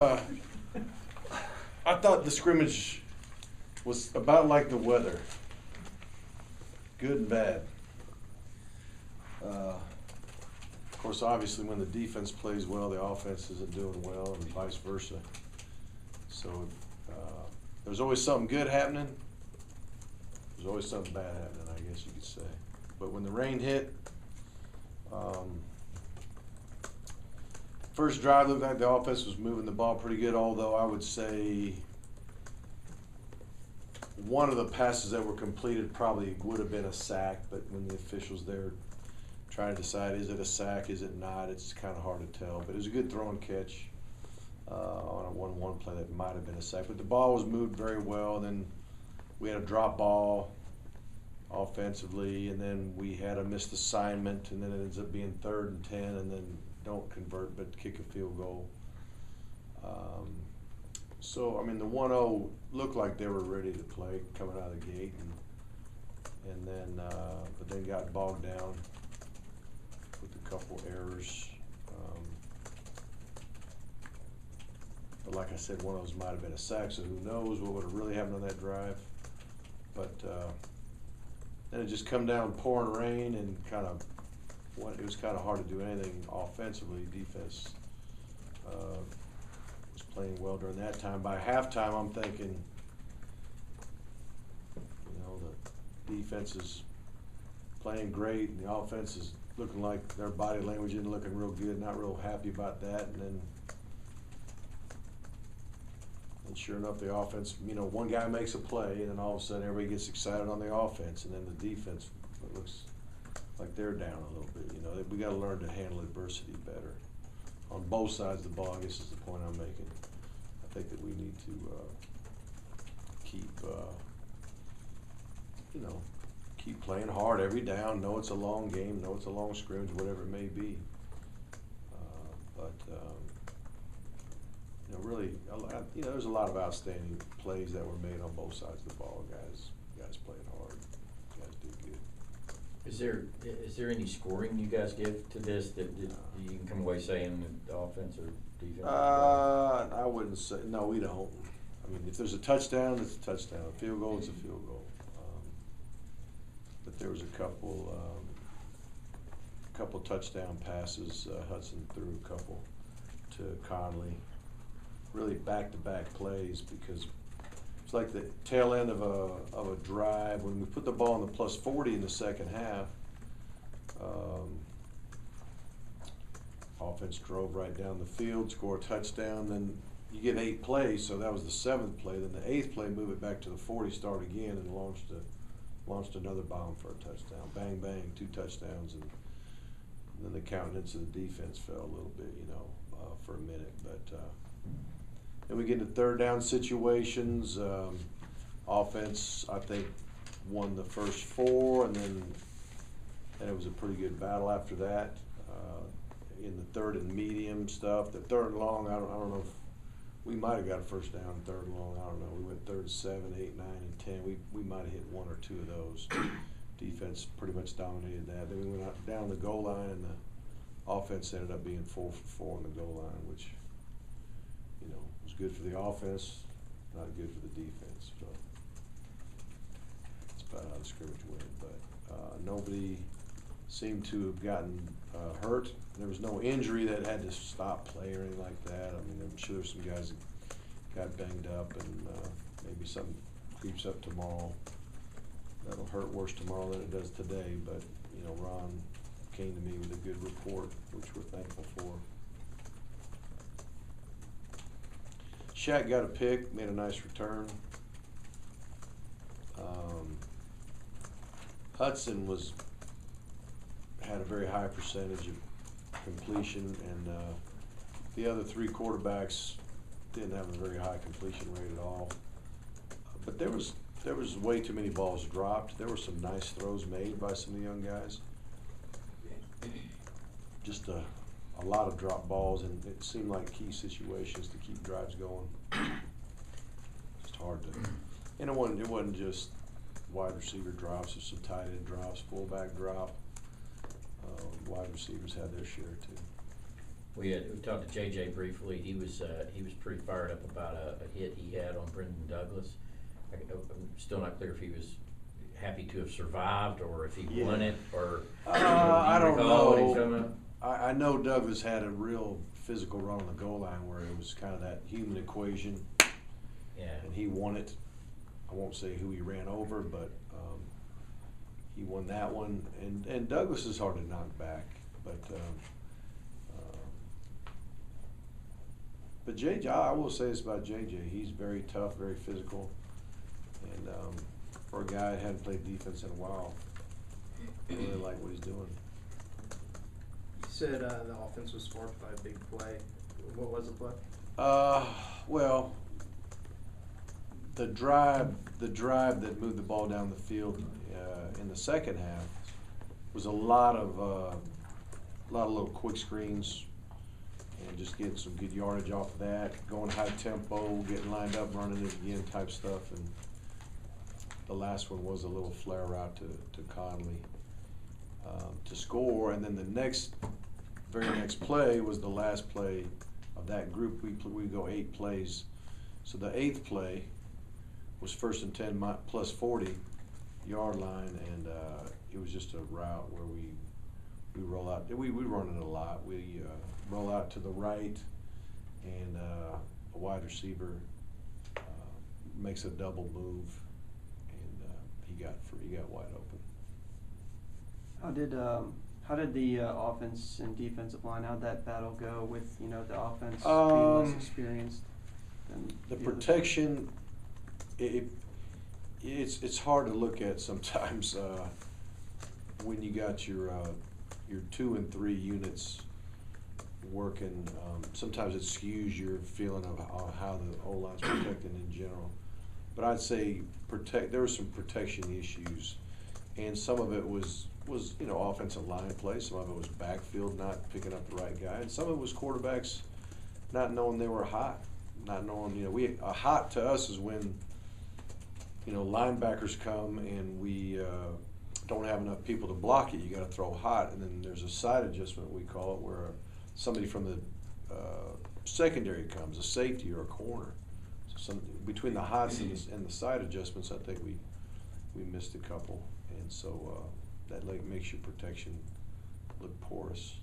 Uh, I thought the scrimmage was about like the weather, good and bad. Of course, obviously, when the defense plays well, the offense isn't doing well, and vice versa. So there's always something good happening. There's always something bad happening, I guess you could say. But when the rain hit, first drive looked like the offense was moving the ball pretty good, although I would say one of the passes that were completed probably would have been a sack, but when the officials there trying to decide, is it a sack, is it not, it's kind of hard to tell. But it was a good throw and catch on a 1-1 play that might have been a sack. But the ball was moved very well. Then we had a drop ball offensively, and then we had a missed assignment, and then it ends up being 3rd and 10, and then don't convert but kick a field goal. So, I mean, the 1-0 looked like they were ready to play coming out of the gate, and then but then got bogged down with a couple errors. But like I said, one of those might have been a sack, so who knows what would have really happened on that drive. But then it just come down pouring rain, and it was kind of hard to do anything offensively. Defense was playing well during that time. By halftime, I'm thinking, the defense is playing great, and the offense is looking like their body language isn't looking real good. Not real happy about that. And sure enough, the offense, one guy makes a play, and then all of a sudden everybody gets excited on the offense, and then the defense, it looks like they're down a little bit. We got to learn to handle adversity better on both sides of the ball, I guess is the point I'm making. I think that we need to keep playing hard every down. Know it's a long game, know it's a long scrimmage, whatever it may be. Really, there's a lot of outstanding plays that were made on both sides of the ball. Guys playing hard. Guys did good. Is there any scoring you guys give to this that you can come away saying the offense or defense? I wouldn't say, no, we don't. I mean, if there's a touchdown, it's a touchdown. A field goal, it's a field goal. But there was a couple touchdown passes. Hudson threw a couple to Conley. Really back-to-back plays, because it's like the tail end of a drive. When we put the ball in the +40 in the second half, offense drove right down the field, score a touchdown. Then you get 8 plays, so that was the 7th play. Then the 8th play, move it back to the 40, start again, and launched another bomb for a touchdown. Bang, bang, 2 touchdowns, and then the countenance of the defense fell a little bit, for a minute. But then we get into 3rd down situations. Offense, I think, won the first 4, and then it was a pretty good battle after that. In the 3rd and medium stuff, the 3rd and long, I don't know if we might have got a first down, 3rd and long, I don't know. We went 3rd and 7, 8, 9, and 10. We might have hit 1 or 2 of those. Defense pretty much dominated that. Then we went out down the goal line, and the offense ended up being 4 for 4 on the goal line, which was good for the offense, not good for the defense. So that's about how the scrimmage went. But nobody seemed to have gotten hurt. There was no injury that had to stop play or anything like that. I mean, I'm sure there's some guys that got banged up, and maybe something creeps up tomorrow. That'll hurt worse tomorrow than it does today. But Ron came to me with a good report, which we're thankful for. Shaq got a pick, made a nice return. Hudson had a very high percentage of completion, and the other 3 quarterbacks didn't have a very high completion rate at all. But there was way too many balls dropped. There were some nice throws made by some of the young guys. Just a lot of drop balls, and it seemed like key situations to keep drives going. Just hard to, and it wasn't just wide receiver drops, there's some tight end drops, fullback drop. Wide receivers had their share too. We talked to JJ briefly. He was pretty fired up about a hit he had on Brendan Douglas. I'm still not clear if he was happy to have survived or if he won it or. I don't know. Know. I know Douglas had a real physical run on the goal line where it was kind of that human equation. Yeah. And he won it. I won't say who he ran over, but he won that one. And Douglas is hard to knock back, but JJ, I will say this about JJ. He's very tough, very physical, and for a guy that hadn't played defense in a while, I really like what he's doing. You said the offense was sparked by a big play. What was the play? Well, the drive that moved the ball down the field in the second half was a lot of little quick screens and just getting some good yardage off of that, going high tempo, getting lined up, running it again type stuff. And the last one was a little flare route to Conley to score. And then the very next play was the last play of that group. We go 8 plays. So the 8th play was 1st and 10 plus 40-yard line, and it was just a route where we roll out. We run it a lot. We roll out to the right, and a wide receiver makes a double move, and he got wide open. How did the offense and defensive line, how'd that battle go with the offense being less experienced than the other protection? It's hard to look at sometimes when you got your 2 and 3 units working. Sometimes it skews your feeling of how the O-line's protected in general. But I'd say there were some protection issues, and some of it was offensive line play. Some of it was backfield not picking up the right guy, and some of it was quarterbacks not knowing they were hot, not knowing a hot to us is when linebackers come and we don't have enough people to block it. You got to throw hot, and then there's a side adjustment we call it, where somebody from the secondary comes, a safety or a corner. So between the hots and the side adjustments, I think we missed a couple, and so that makes your protection look porous.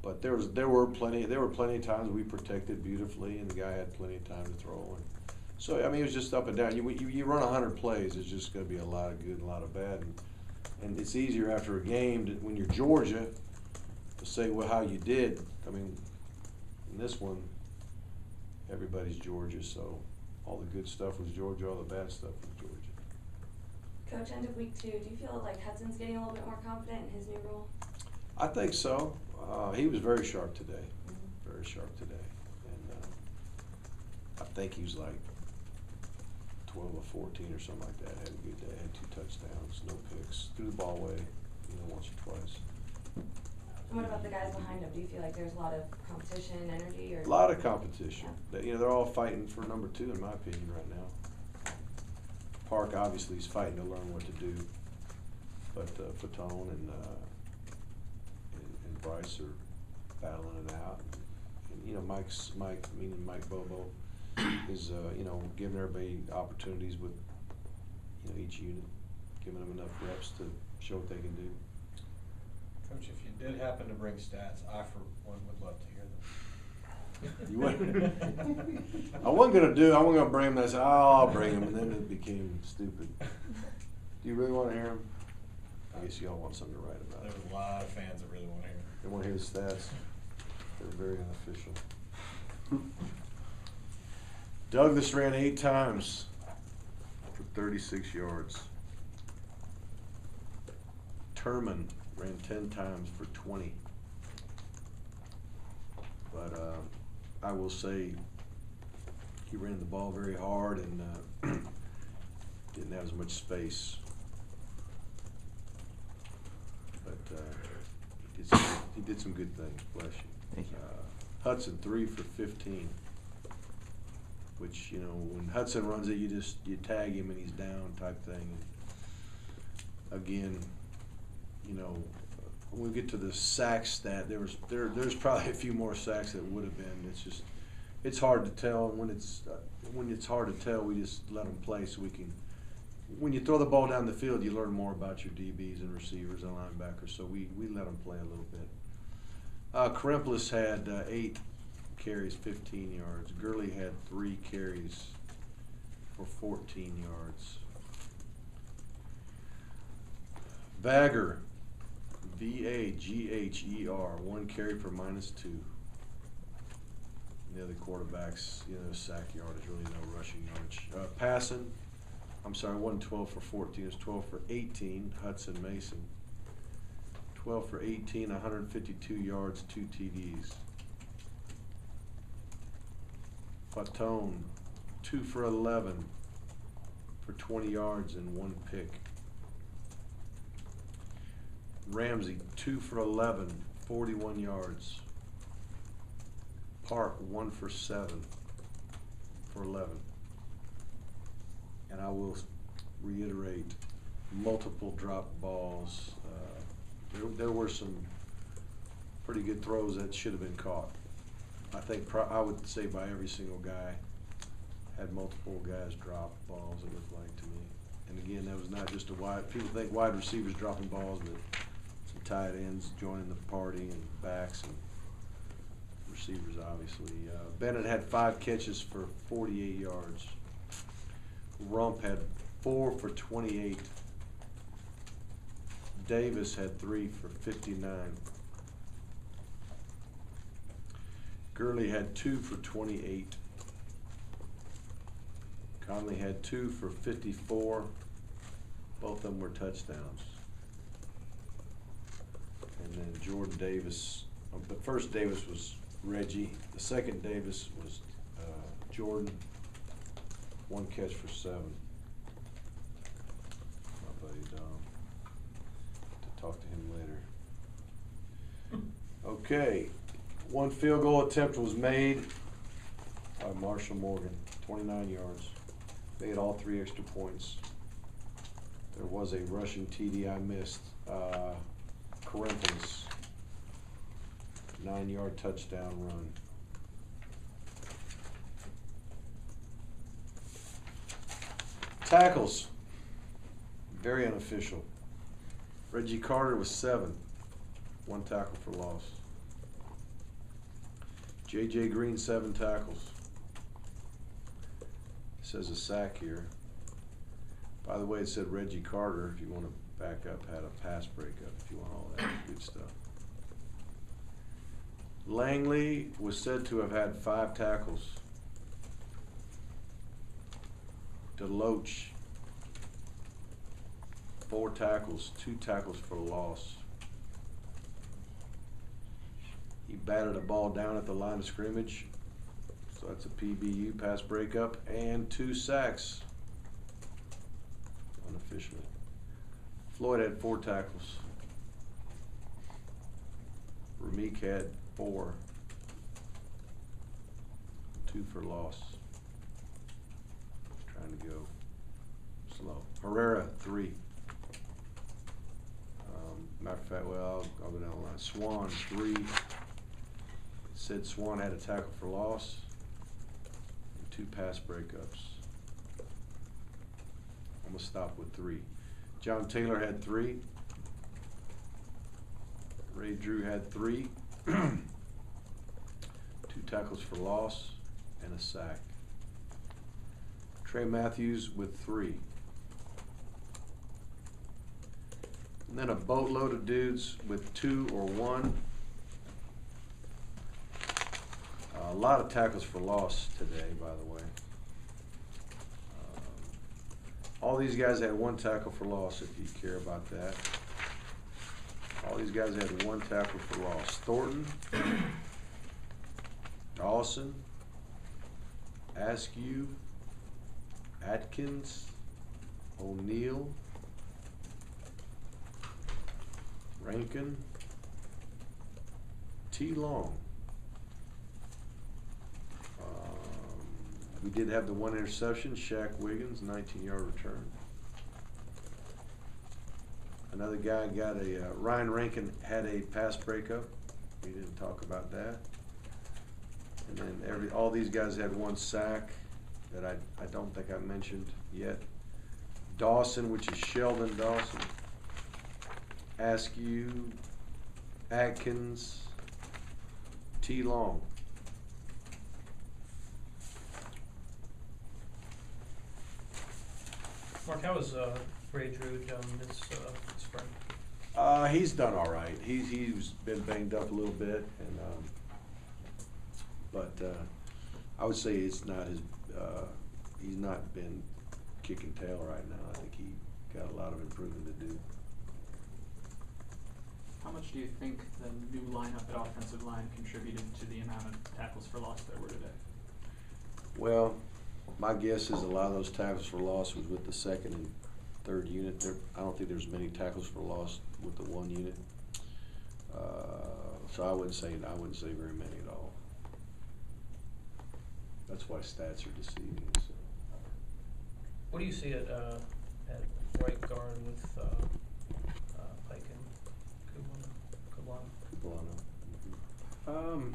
But there were plenty of times we protected beautifully, and the guy had plenty of time to throw. And so it was just up and down. You run 100 plays, it's just going to be a lot of good and a lot of bad. And it's easier after a game when you're Georgia to say, well, how you did. In this one, everybody's Georgia, so all the good stuff was Georgia, all the bad stuff was Georgia. Coach, end of week 2, do you feel like Hudson's getting a little bit more confident in his new role? I think so. He was very sharp today, very sharp today. And I think he was like 12 or 14 or something like that. Had a good day, had 2 touchdowns, no picks, threw the ball away, once or twice. And what about the guys behind him? Do you feel like there's a lot of competition, energy, or? A lot of competition. Yeah. They're all fighting for number 2 in my opinion right now. Park obviously is fighting to learn what to do, but Fatone and Bryce are battling it out. And Mike Bobo is giving everybody opportunities with each unit, giving them enough reps to show what they can do. Coach, if you did happen to bring stats, I for one would love to hear them. You wouldn't? I wasn't gonna bring them. I said, I'll bring them, and then it became stupid. Do you really want to hear them? I guess y'all want something to write about. There's a lot of fans that really want to hear them. They want to hear the stats. They're very unofficial. Douglas ran 8 times for 36 yards. Turman ran 10 times for 20. But I will say he ran the ball very hard and didn't have as much space. But he did some good things. Bless you. Thank you. Hudson 3 for 15. Which, when Hudson runs it, you tag him and he's down type thing. And again, when we get to the sack stat, there's probably a few more sacks that would have been. It's just, it's hard to tell. When it's hard to tell, we just let them play so we can. When you throw the ball down the field, you learn more about your DBs and receivers and linebackers. So we let them play a little bit. Karemplis had 8 carries, 15 yards. Gurley had 3 carries for 14 yards. Vagher, Vagher, 1 carry for -2. The other quarterbacks, sack yardage, really no rushing yardage. Passing, I'm sorry, 112 for 14. It was 12 for 18. Hudson Mason, 12 for 18, 152 yards, 2 TDs. Fatone, 2 for 11 for 20 yards and 1 pick. Ramsey, 2 for 11, 41 yards. Park, 1 for 7 for 11. And I will reiterate, multiple drop balls. There were some pretty good throws that should have been caught. I think I would say by every single guy had multiple guys drop balls, it looked like to me. And again, that was not just a wide, people think wide receivers dropping balls, but some tight ends joining the party and backs and receivers obviously. Bennett had 5 catches for 48 yards. Rump had 4 for 28. Davis had 3 for 59. Gurley had 2 for 28. Conley had 2 for 54. Both of them were touchdowns. And then Jordan Davis, the first Davis was Reggie. The second Davis was Jordan. 1 catch for 7. My buddy Dom. To talk to him later. Okay. 1 field goal attempt was made by Marshall Morgan, 29 yards. Made all 3 extra points. There was a rushing TD I missed. Corinthians, 9-yard touchdown run. Tackles, very unofficial. Reggie Carter was 7, 1 tackle for loss. J.J. Green, 7 tackles. It says a sack here. By the way, it said Reggie Carter, if you want to back up, had a pass breakup, if you want all that good stuff. Langley was said to have had 5 tackles. DeLoach, 4 tackles, 2 tackles for loss. He batted a ball down at the line of scrimmage, so that's a PBU, pass breakup, and 2 sacks, unofficially. Floyd had 4 tackles. Rameek had 4, 2 for loss. Trying to go slow. Herrera, 3. Matter of fact, well, I'll go down the line. Swan, 3. It said Swan had a tackle for loss and 2 pass breakups. I'm going to stop with 3. John Taylor had 3. Ray Drew had 3. 2 tackles for loss and a sack. Trey Matthews with 3. And then a boatload of dudes with 2 or 1. A lot of tackles for loss today, by the way. All these guys had 1 tackle for loss, if you care about that. All these guys had 1 tackle for loss. Thornton, Dawson, Askew, Atkins, O'Neal, Rankin, T. Long. We did have the 1 interception, Shaq Wiggins, 19-yard return. Another guy got a, Ryan Rankin had a pass breakup. We didn't talk about that. And then all these guys had one sack that I don't think I mentioned yet. Dawson, which is Sheldon Dawson. Askew, Atkins, T. Long. Mark, how was Ray Drew this spring? He's done all right. He's been banged up a little bit, and but I would say it's not his. He's not been kicking tail right now. I think he got a lot of improvement to do. How much do you think the new lineup at offensive line contributed to the amount of tackles for loss there were today? Well, my guess is a lot of those tackles for loss was with the second and third unit. I don't think there's many tackles for loss with the one unit. So I wouldn't say very many at all. That's why stats are deceiving. So. What do you see at right guard with Pike and Kublana? I mean,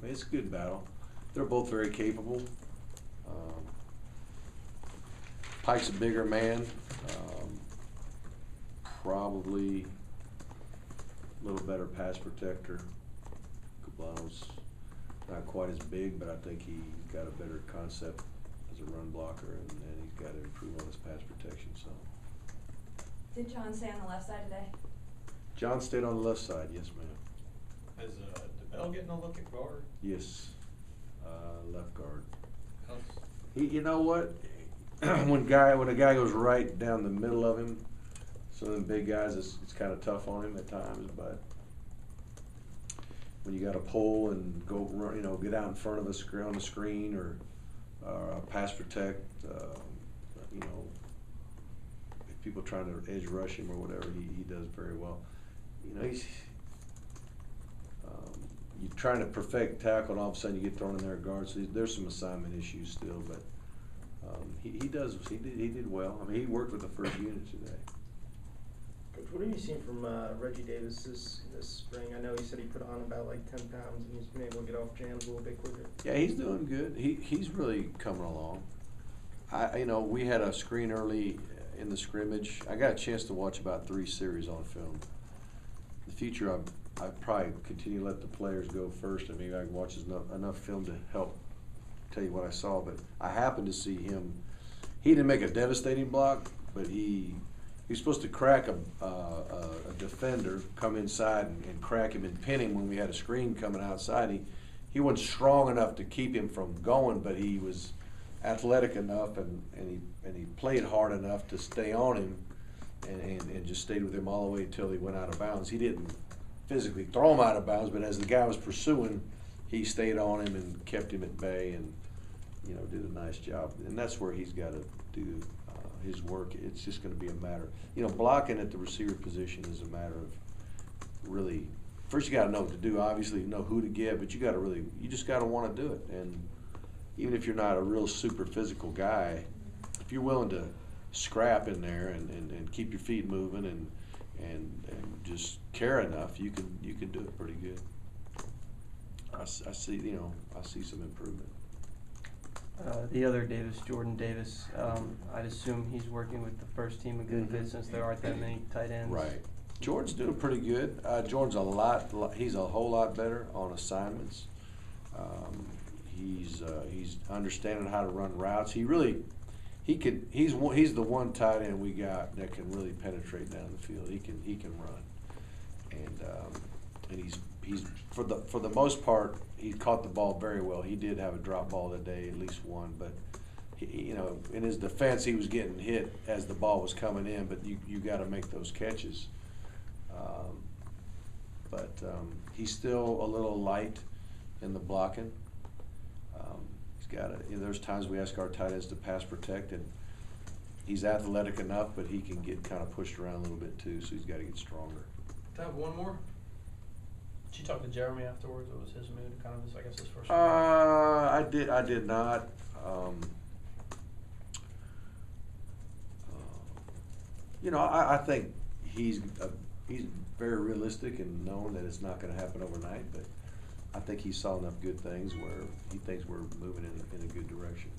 it's a good battle. They're both very capable. Pike's a bigger man, probably a little better pass protector. Kublano's not quite as big, but I think he got a better concept as a run blocker, and he's got to improve on his pass protection. So. Did John stay on the left side today? John stayed on the left side, yes, ma'am. Is DeBell getting a look at guard? Yes, left guard. How's- You know what? when a guy goes right down the middle of him, some of them big guys, it's kind of tough on him at times. But when you got to pull and go, get out in front of on the screen or pass protect, if people trying to edge rush him or whatever, he does very well. You're trying to perfect tackle, and all of a sudden you get thrown in there at guard. So there's some assignment issues still, but he did well. I mean, he worked with the first unit today. Coach, what have you seen from Reggie Davis this spring? I know he said he put on about like 10 pounds, and he's been able to get off jams a little bit quicker. Yeah, he's doing good. He's really coming along. We had a screen early in the scrimmage. I got a chance to watch about 3 series on film. In the future, I'd probably continue to let the players go first, and maybe I can watch enough film to help tell you what I saw. But I happened to see him. He didn't make a devastating block, but he was supposed to crack a defender, come inside and crack him and pin him when we had a screen coming outside. He wasn't strong enough to keep him from going, but he was athletic enough and he played hard enough to stay on him and just stayed with him all the way until he went out of bounds. He didn't physically throw him out of bounds, but as the guy was pursuing, he stayed on him and kept him at bay and did a nice job. And that's where he's got to do his work. It's just going to be a matter, blocking at the receiver position is a matter of really, first you got to know what to do. Obviously, you know who to get, but you just got to want to do it. And even if you're not a real super physical guy, if you're willing to scrap in there and keep your feet moving and just care enough, you can do it pretty good. I see some improvement. The other Davis, Jordan Davis, I'd assume he's working with the first team a good bit since there aren't that many tight ends. Right. Jordan's doing pretty good. Jordan's he's a whole lot better on assignments. He's understanding how to run routes. He's the one tight end we got that can really penetrate down the field. He can run, and he's for the most part he caught the ball very well. He did have a drop ball today, at least one, but in his defense he was getting hit as the ball was coming in. But you got to make those catches. But he's still a little light in the blocking. He's got there's times we ask our tight ends to pass protect, and he's athletic enough, but he can get kind of pushed around a little bit too, so he's got to get stronger. Can I have one more? Did you talk to Jeremy afterwards? What was his mood? Kind of his first. I did not. I think he's very realistic and knowing that it's not gonna happen overnight, but I think he saw enough good things where he thinks we're moving in a good direction.